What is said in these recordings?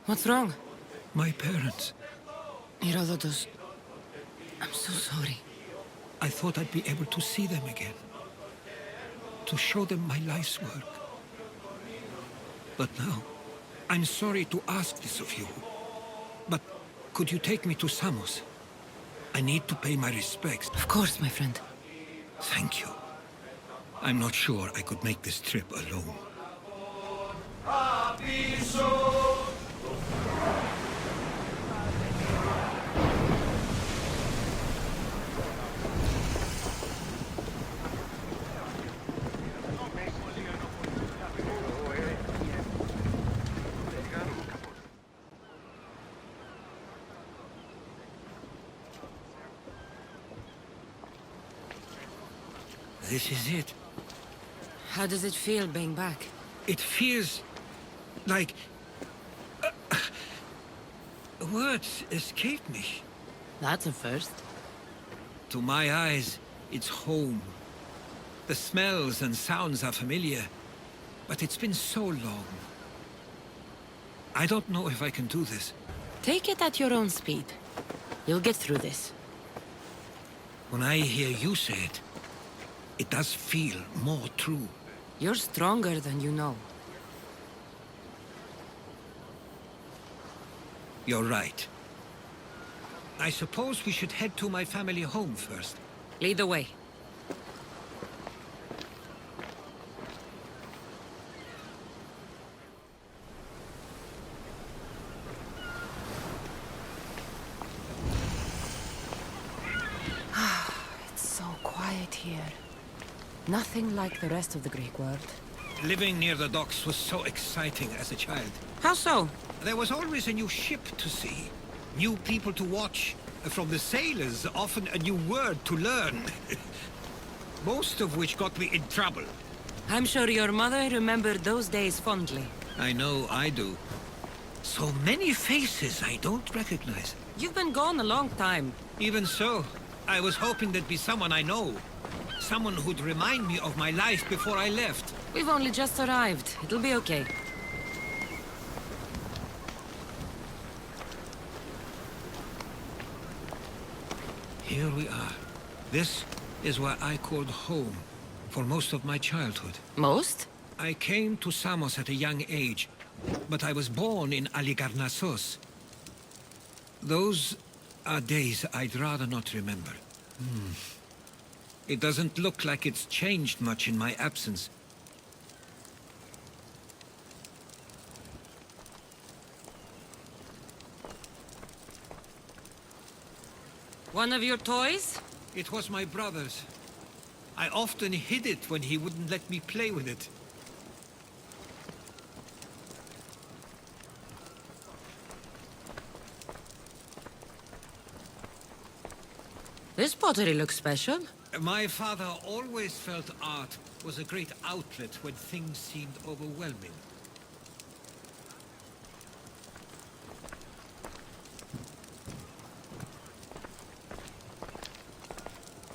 What's wrong? My parents. Herodotus, I'm so sorry. I thought I'd be able to see them again. To show them my life's work. But now, I'm sorry to ask this of you. But could you take me to Samos? I need to pay my respects. Of course, my friend. Thank you. I'm not sure I could make this trip alone. This is it. How does it feel being back? It feels like... words escape me. That's a first. To my eyes, it's home. The smells and sounds are familiar, but it's been so long. I don't know if I can do this. Take it at your own speed. You'll get through this. When I hear you say it, it does feel more true. You're stronger than you know. You're right. I suppose we should head to my family home first. Lead the way. It's so quiet here. Nothing like the rest of the Greek world. Living near the docks was so exciting as a child. How so? There was always a new ship to see, new people to watch. From the sailors, often a new word to learn. Most of which got me in trouble. I'm sure your mother remembered those days fondly. I know I do. So many faces I don't recognize. You've been gone a long time. Even so, I was hoping there'd be someone I know. Someone who'd remind me of my life before I left. We've only just arrived. It'll be okay. Here we are. This is where I called home for most of my childhood. Most? I came to Samos at a young age, but I was born in Aligarnassos. Those are days I'd rather not remember. It doesn't look like it's changed much in my absence. One of your toys? It was my brother's. I often hid it when he wouldn't let me play with it. This pottery looks special. My father always felt art was a great outlet when things seemed overwhelming.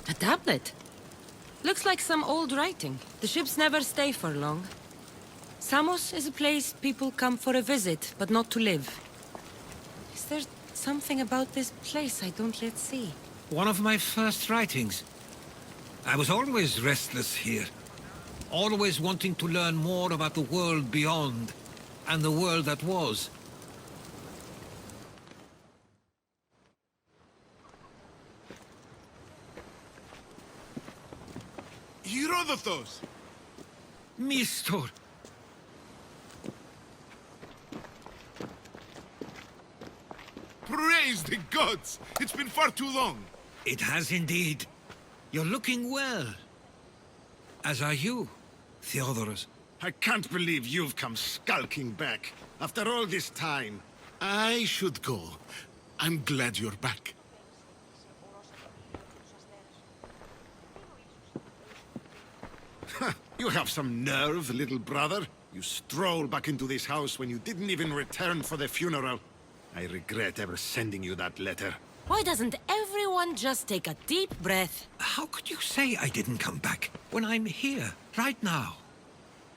A tablet. Looks like some old writing. The ships never stay for long. Samos is a place people come for a visit, but not to live. Is there something about this place I don't yet see? One of my first writings. I was always restless here. Always wanting to learn more about the world beyond, and the world that was. Herodotus! Mistor! Praise the gods! It's been far too long. It has indeed. You're looking well. As are you, Theodorus. I can't believe you've come skulking back. After all this time, I should go. I'm glad you're back. You have some nerve, little brother. You stroll back into this house when you didn't even return for the funeral. I regret ever sending you that letter. Why doesn't everyone everyone just take a deep breath. How could you say I didn't come back when I'm here, right now?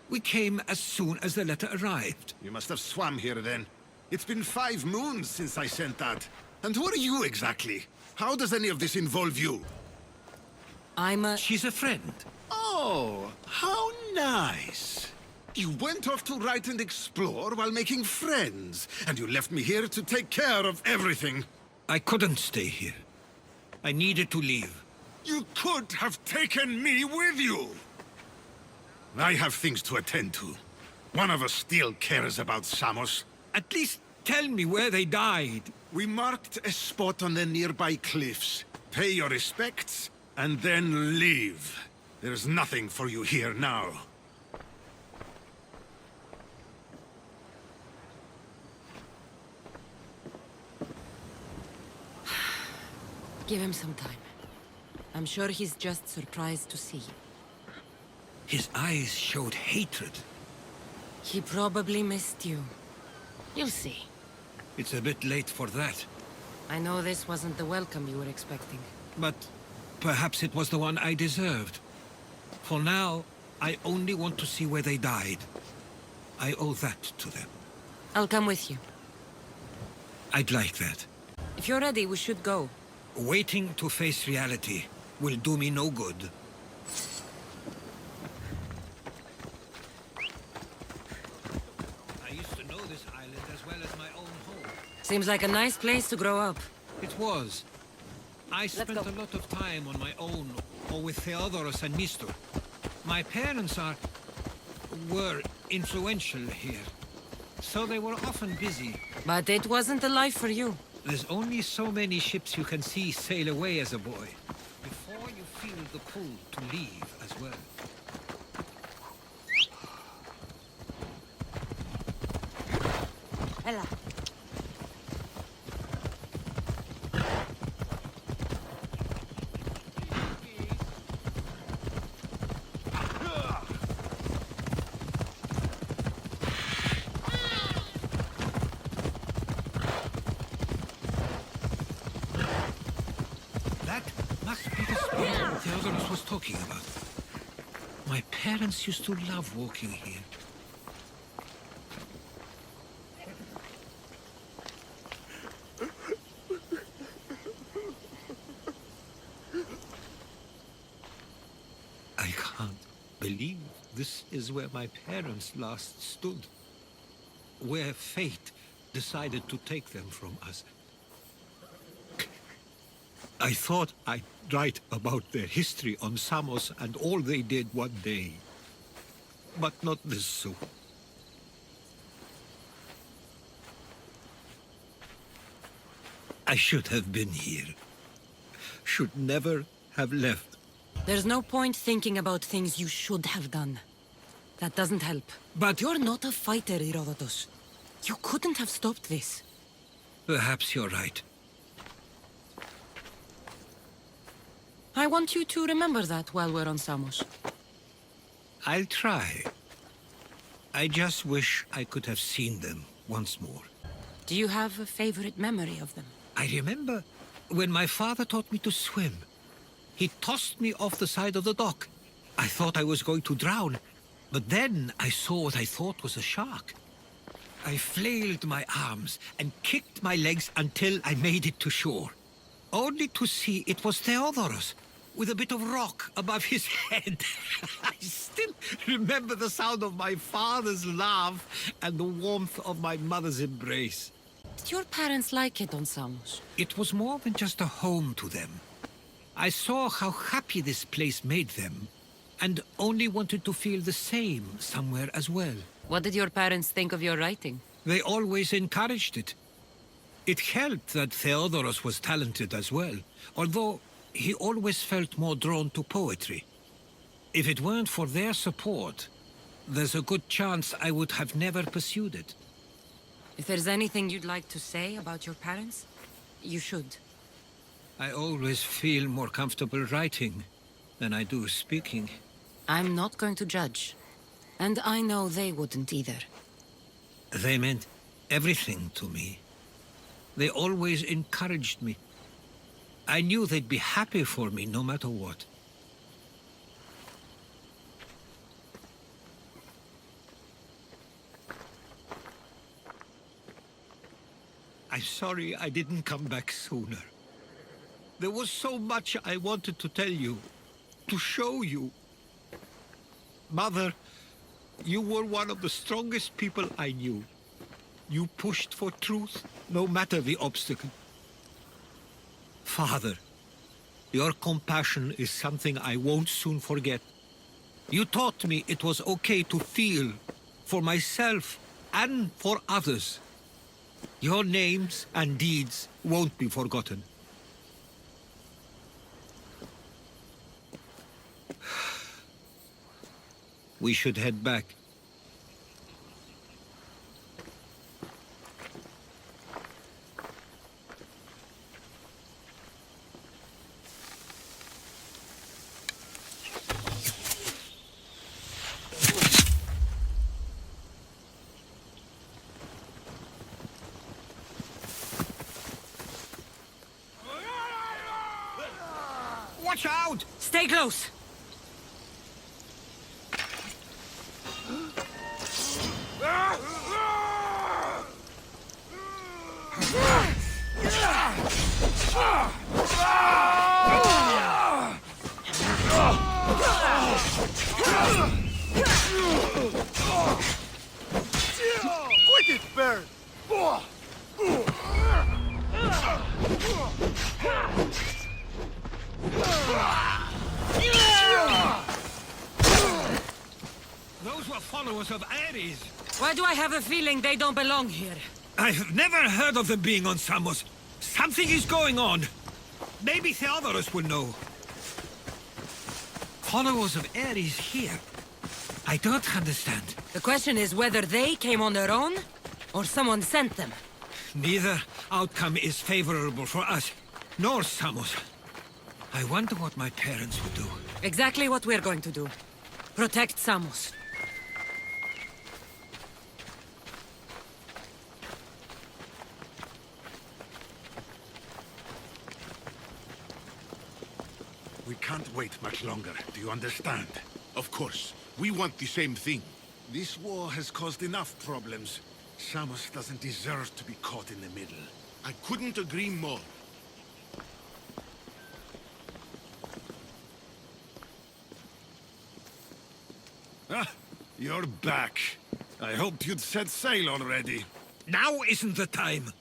We came as soon as the letter arrived. You must have swum here then. It's been 5 moons since I sent that. And who are you exactly? How does any of this involve you? I'm a... She's a friend. Oh, how nice. You went off to write and explore while making friends, and you left me here to take care of everything. I couldn't stay here. I needed to leave. You could have taken me with you! I have things to attend to. One of us still cares about Samos. At least tell me where they died. We marked a spot on the nearby cliffs. Pay your respects, and then leave. There's nothing for you here now. Give him some time. I'm sure he's just surprised to see you. His eyes showed hatred. He probably missed you. You'll see. It's a bit late for that. I know this wasn't the welcome you were expecting. But perhaps it was the one I deserved. For now, I only want to see where they died. I owe that to them. I'll come with you. I'd like that. If you're ready, we should go. Waiting to face reality will do me no good. I used to know this island as well as my own home. Seems like a nice place to grow up. It was. I spent go. a lot of time on my own, or with Herodotus and Nestor. My parents were influential here, so they were often busy. But it wasn't the life for you. There's only so many ships you can see sail away as a boy, before you feel the pull to leave as well. Ella. That must be the spot Herodotus was talking about. My parents used to love walking here. I can't believe this is where my parents last stood. Where fate decided to take them from us. I thought I'd write about their history on Samos and all they did one day. But not this soon. I should have been here. Should never have left. There's no point thinking about things you should have done. That doesn't help. But You're not a fighter, Herodotus. You couldn't have stopped this. perhaps you're right. I want you to remember that while we're on Samos. I'll try. I just wish I could have seen them once more. Do you have a favorite memory of them? I remember when my father taught me to swim. He tossed me off the side of the dock. I thought I was going to drown, but then I saw what I thought was a shark. I flailed my arms and kicked my legs until I made it to shore, only to see it was Theodorus, with a bit of rock above his head. I still remember the sound of my father's laugh and the warmth of my mother's embrace. Did your parents like it on Samos? It was more than just a home to them. I saw how happy this place made them, and only wanted to feel the same somewhere as well. What did your parents think of your writing? They always encouraged it. It helped that Theodorus was talented as well, although he always felt more drawn to poetry. If it weren't for their support, there's a good chance I would have never pursued it. If there's anything you'd like to say about your parents, you should. I always feel more comfortable writing than I do speaking. I'm not going to judge. And I know they wouldn't either. They meant everything to me. They always encouraged me. I knew they'd be happy for me no matter what. I'm sorry I didn't come back sooner. There was so much I wanted to tell you, to show you. Mother, you were one of the strongest people I knew. You pushed for truth, no matter the obstacle. Father, your compassion is something I won't soon forget. You taught me it was okay to feel, for myself and for others. Your names and deeds won't be forgotten. We should head back. Watch out! Stay close! Quit it, Baron! Those were followers of Ares. Why do I have a feeling they don't belong here? I've never heard of them being on Samos. Something is going on. Maybe Herodotus will know. Followers of Ares here? I don't understand. The question is whether they came on their own, or someone sent them. Neither outcome is favorable for us, nor Samos. I wonder what my parents would do. Exactly what we're going to do. Protect Samos. We can't wait much longer, do you understand? Of course. We want the same thing. This war has caused enough problems. Samos doesn't deserve to be caught in the middle. I couldn't agree more. Ah, you're back. I hoped you'd set sail already. Now isn't the time.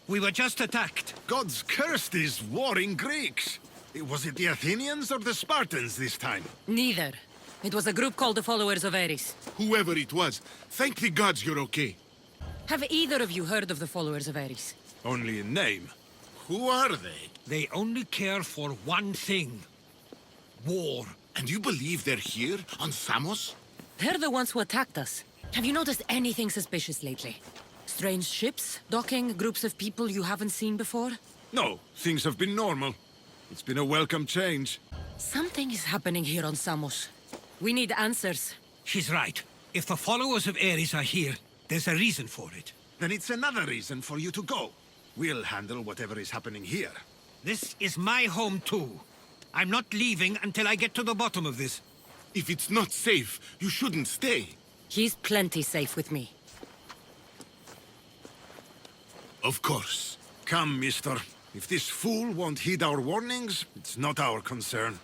We were just attacked. God's cursed these warring Greeks. Was it the Athenians or the Spartans this time? Neither. It was a group called the Followers of Ares. Whoever it was, thank the gods you're okay. Have either of you heard of the Followers of Ares? Only in name. Who are they? They only care for one thing. War. And you believe they're here, on Samos? They're the ones who attacked us. Have you noticed anything suspicious lately? Strange ships, docking, groups of people you haven't seen before? No, things have been normal. It's been a welcome change. Something is happening here on Samos. We need answers. She's right. If the followers of Ares are here, there's a reason for it. Then it's another reason for you to go. We'll handle whatever is happening here. This is my home too. I'm not leaving until I get to the bottom of this. If it's not safe, you shouldn't stay. He's plenty safe with me. Of course. Come, mister. If this fool won't heed our warnings, it's not our concern.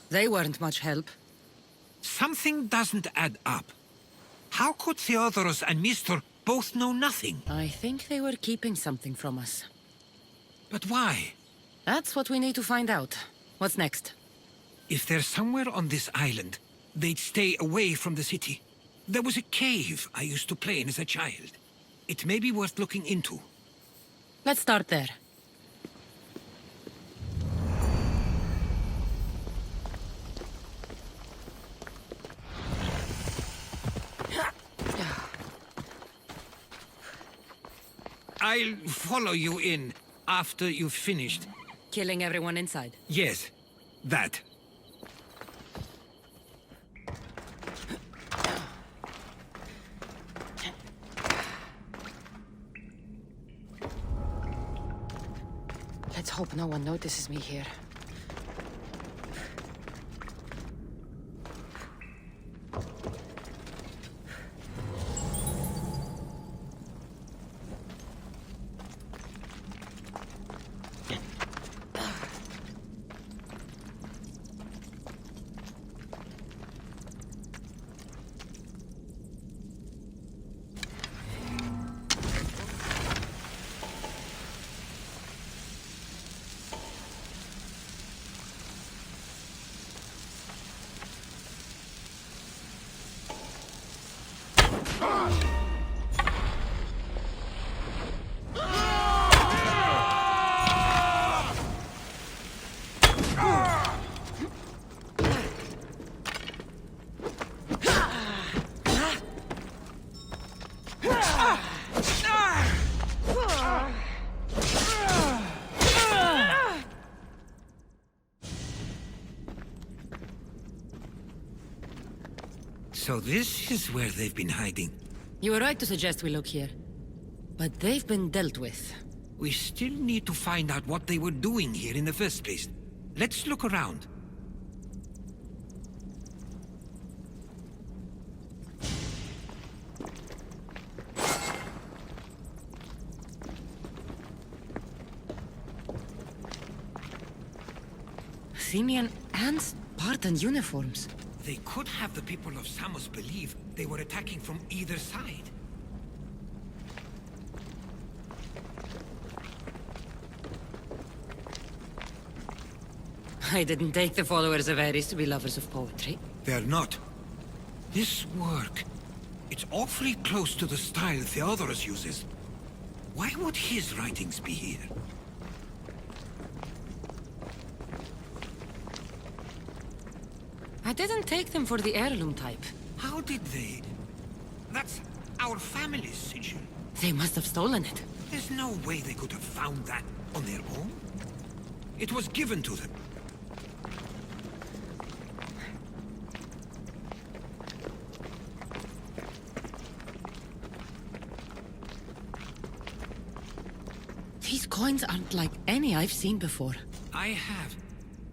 They weren't much help. Something doesn't add up. How could Theodorus and Mister both know nothing? I think they were keeping something from us. But why? That's what we need to find out. What's next? If they're somewhere on this island, they'd stay away from the city. There was a cave I used to play in as a child. It may be worth looking into. Let's start there. I'll follow you in after you've finished. Killing everyone inside. Yes, that. Let's hope no one notices me here. So this is where they've been hiding. You were right to suggest we look here. But they've been dealt with. We still need to find out what they were doing here in the first place. Let's look around. Athenian and Spartan uniforms. They could have the people of Samos believe they were attacking from either side. I didn't take the followers of Ares to be lovers of poetry. They're not. This work, it's awfully close to the style Theodorus uses. Why would his writings be here? I didn't take them for the heirloom type. How did they? That's our family's sigil. They must have stolen it. There's no way they could have found that on their own. It was given to them. These coins aren't like any I've seen before. I have.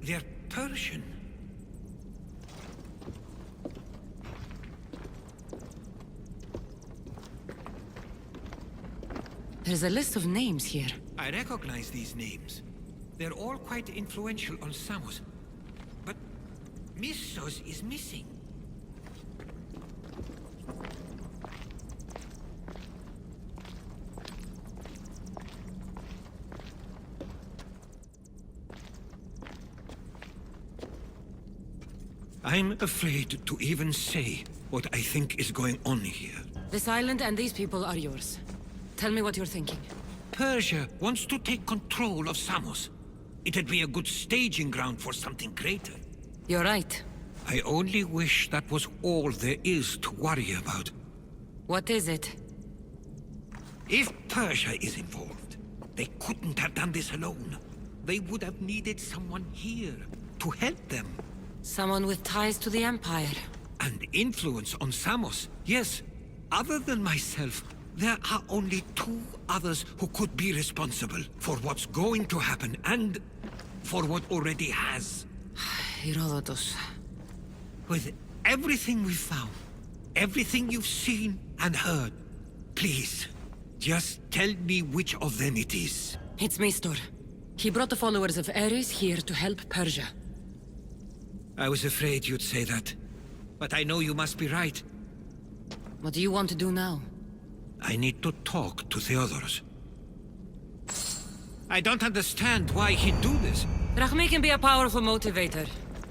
They're Persian. There's a list of names here. I recognize these names. They're all quite influential on Samos. But Missos is missing. I'm afraid to even say what I think is going on here. This island and these people are yours. Tell me what you're thinking. Persia wants to take control of Samos. It'd be a good staging ground for something greater. You're right. I only wish that was all there is to worry about. What is it? If Persia is involved, they couldn't have done this alone. They would have needed someone here to help them. Someone with ties to the Empire. And influence on Samos, yes. Other than myself, there are only two others who could be responsible for what's going to happen and for what already has. Herodotus. With everything we've found, everything you've seen and heard, please, just tell me which of them it is. It's Mistor. He brought the followers of Ares here to help Persia. I was afraid you'd say that. But I know you must be right. What do you want to do now? I need to talk to Theodorus. I don't understand why he'd do this. Drachmi can be a powerful motivator,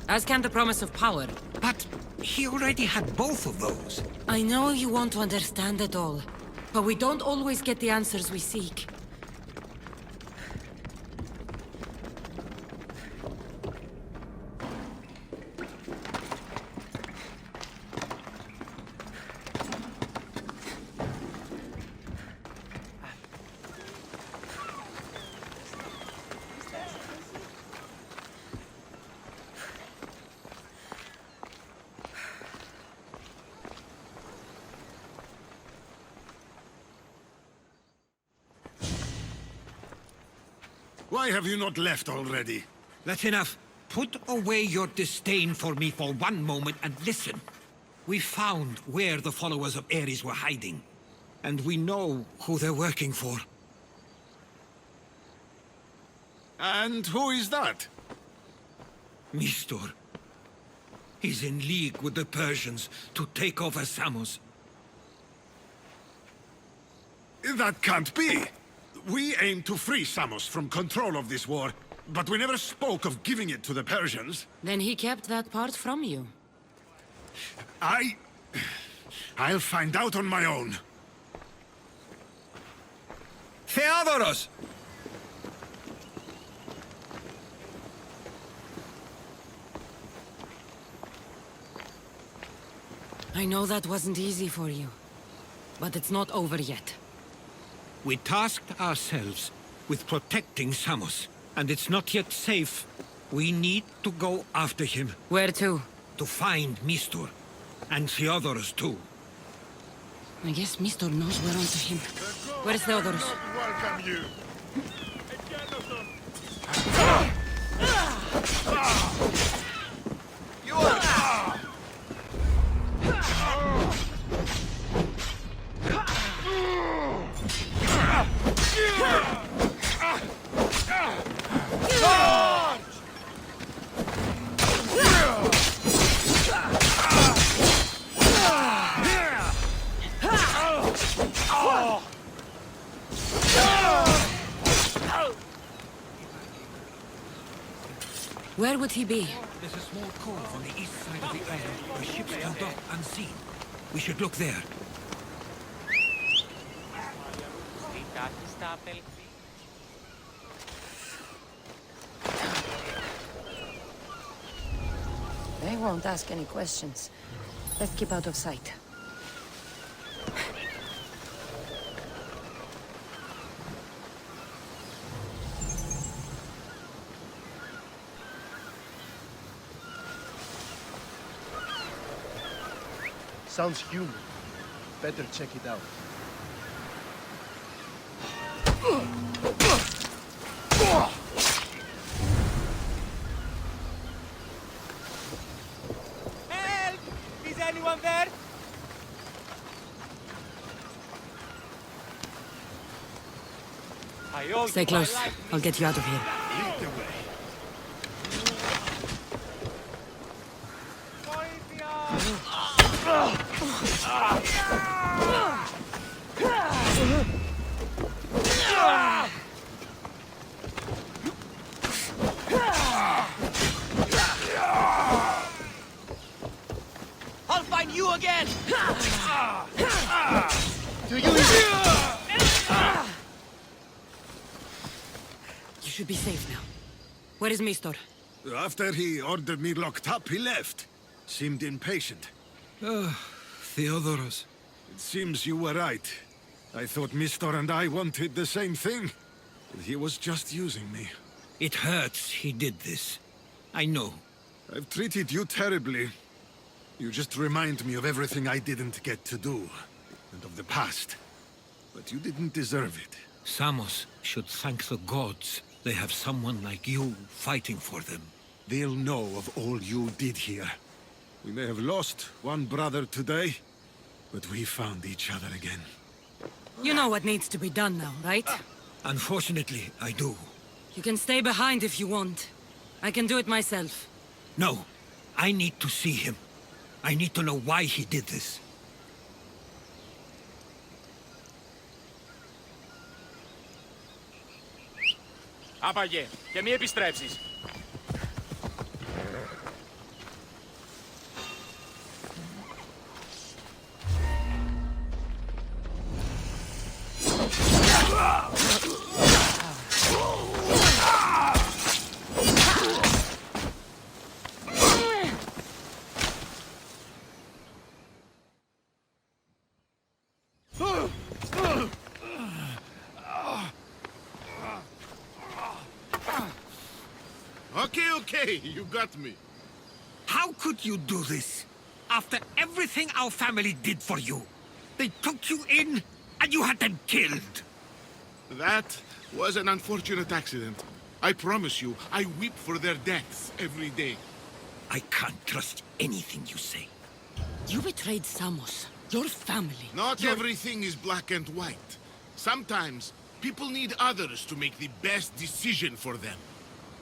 as can the promise of power. But he already had both of those. I know you want to understand it all, but we don't always get the answers we seek. Why have you not left already? That's enough. Put away your disdain for me for one moment and listen. We found where the followers of Ares were hiding. And we know who they're working for. And who is that? Mistor. He's in league with the Persians to take over Samos. That can't be! We aim to free Samos from control of this war, but we never spoke of giving it to the Persians. Then he kept that part from you. I'll find out on my own. Theodoros! I know that wasn't easy for you, but it's not over yet. We tasked ourselves with protecting Samos, and it's not yet safe. We need to go after him. Where to? To find Mistor. And Theodoros too. I guess Mistor knows we're onto him. Where's Theodoros? Welcome you. Where would he be? There's a small cove on the east side of the island where ships can dock unseen. We should look there. They won't ask any questions. Let's keep out of sight. Sounds human. Better check it out. Help! Is anyone there? Stay close. I'll get you out of here. Lead the way. I'll find you again! Do you You should be safe now. Where is Mistor? After he ordered me locked up, he left. Seemed impatient. Theodoros. It seems you were right. I thought Mistor and I wanted the same thing. But he was just using me. It hurts he did this. I know. I've treated you terribly. You just remind me of everything I didn't get to do. And of the past. But you didn't deserve it. Samos should thank the gods. They have someone like you fighting for them. They'll know of all you did here. We may have lost one brother today, but we found each other again. You know what needs to be done now, right? Unfortunately, I do. You can stay behind if you want. I can do it myself. No, I need to see him. I need to know why he did this. Άπαγε, και μη επιστρέψεις. Okay, you got me. How could you do this? After everything our family did for you. They took you in, and you had them killed. That was an unfortunate accident. I promise you, I weep for their deaths every day. I can't trust anything you say. You betrayed Samos, your family. Not everything is black and white. Sometimes, people need others to make the best decision for them.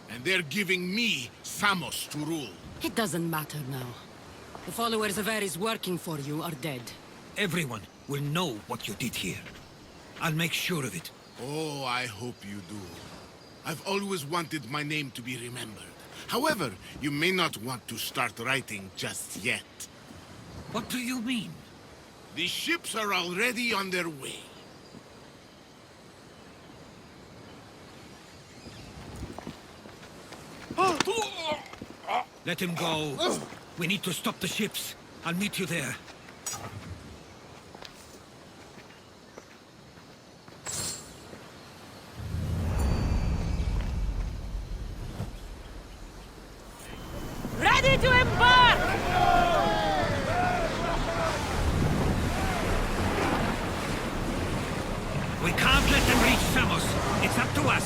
And they're giving me Samos to rule. It doesn't matter now. The followers of Ares working for you are dead. Everyone will know what you did here. I'll make sure of it. Oh, I hope you do. I've always wanted my name to be remembered. However, you may not want to start writing just yet. What do you mean? The ships are already on their way. Let him go. We need to stop the ships. I'll meet you there. Ready to embark! We can't let them reach Samos. It's up to us.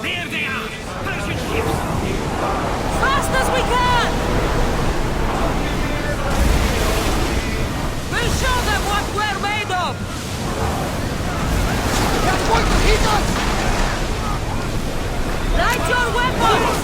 There they are! Persian ships! Fast as we can! We'll show them what we're made of! Light your weapons!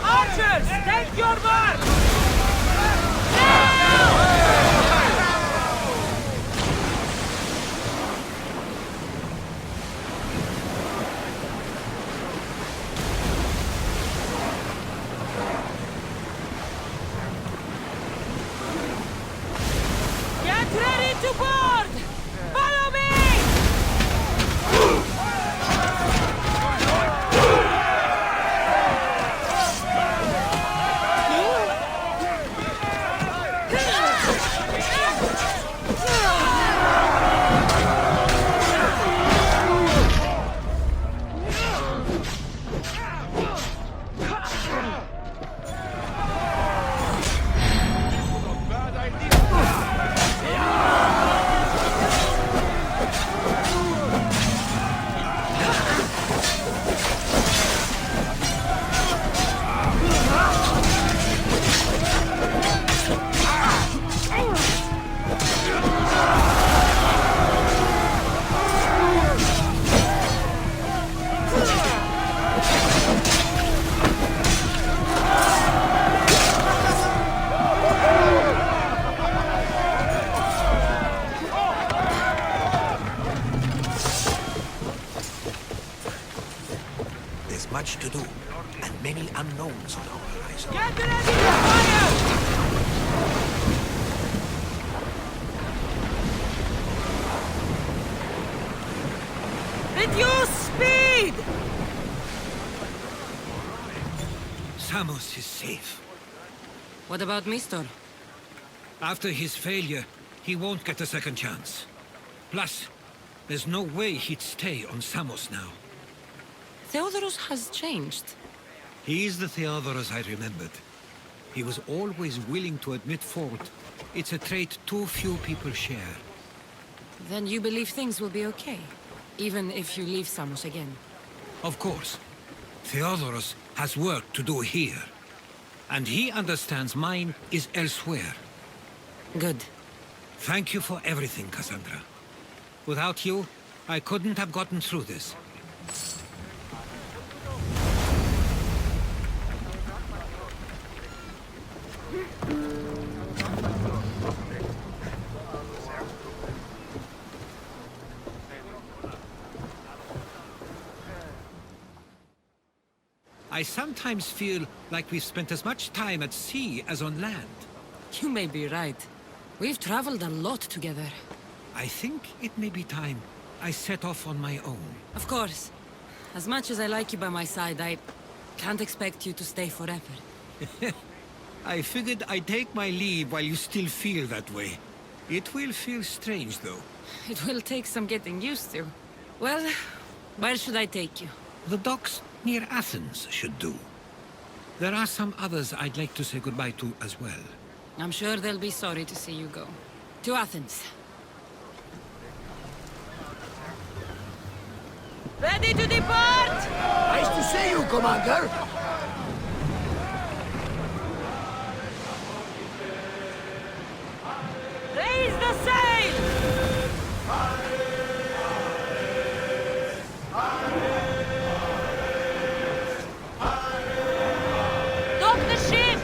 Archers, take your mark! Get ready to board! Follow me! There's much to do, and many unknowns on our horizon. Get ready to fire! Reduce speed! Samos is safe. What about Mistor? After his failure, he won't get a second chance. Plus, there's no way he'd stay on Samos now. Theodorus has changed. He's the Theodorus I remembered. He was always willing to admit fault. It's a trait too few people share. Then you believe things will be okay, even if you leave Samos again. Of course. Theodorus has work to do here. And he understands mine is elsewhere. Good. Thank you for everything, Cassandra. Without you, I couldn't have gotten through this. I sometimes feel like we've spent as much time at sea as on land. You may be right. We've traveled a lot together. I think it may be time I set off on my own. Of course. As much as I like you by my side, I can't expect you to stay forever. I figured I'd take my leave while you still feel that way. It will feel strange, though. It will take some getting used to. Well, where should I take you? The docks near Athens should do. There are some others I'd like to say goodbye to as well. I'm sure they'll be sorry to see you go. To Athens. Ready to depart! Nice to see you, Commander. Raise the sail! Dock the ship!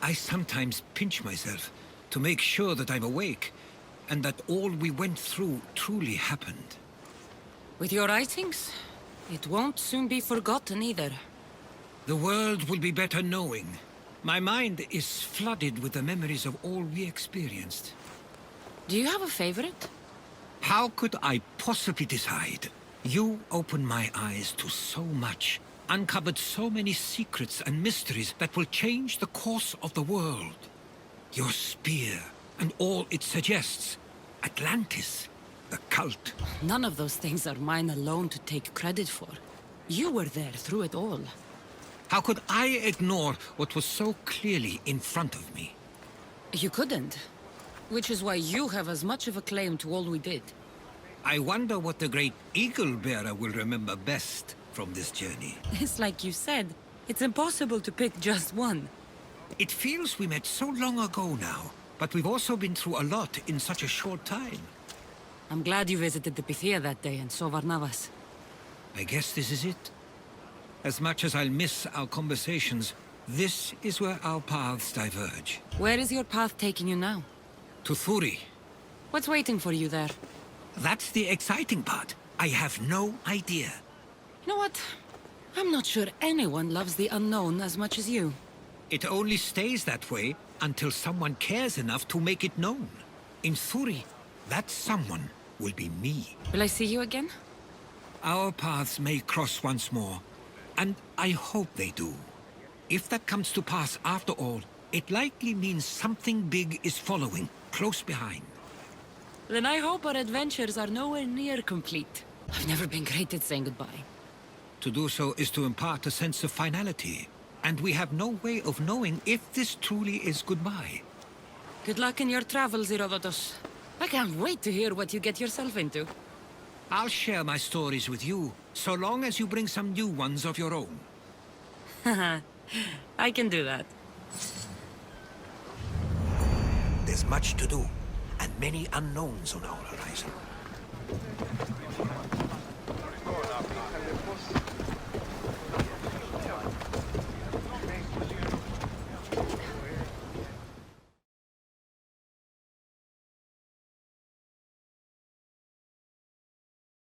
I sometimes pinch myself to make sure that I'm awake, and that all we went through truly happened. With your writings, it won't soon be forgotten either. The world will be better knowing. My mind is flooded with the memories of all we experienced. Do you have a favorite? How could I possibly decide? You opened my eyes to so much, uncovered so many secrets and mysteries that will change the course of the world. Your spear, and all it suggests. Atlantis, the cult. None of those things are mine alone to take credit for. You were there through it all. How could I ignore what was so clearly in front of me? You couldn't. Which is why you have as much of a claim to all we did. I wonder what the great eagle-bearer will remember best from this journey. It's like you said, it's impossible to pick just one. It feels we met so long ago now, but we've also been through a lot in such a short time. I'm glad you visited the Pythia that day and saw Varnavas. I guess this is it. As much as I'll miss our conversations, this is where our paths diverge. Where is your path taking you now? To Thuri. What's waiting for you there? That's the exciting part. I have no idea. You know what? I'm not sure anyone loves the unknown as much as you. It only stays that way until someone cares enough to make it known. In Thuri, that someone will be me. Will I see you again? Our paths may cross once more, and I hope they do. If that comes to pass after all, it likely means something big is following, close behind. Then I hope our adventures are nowhere near complete. I've never been great at saying goodbye. To do so is to impart a sense of finality, and we have no way of knowing if this truly is goodbye. Good luck in your travels, Herodotus. I can't wait to hear what you get yourself into. I'll share my stories with you, so long as you bring some new ones of your own. I can do that. There's much to do, and many unknowns on our horizon.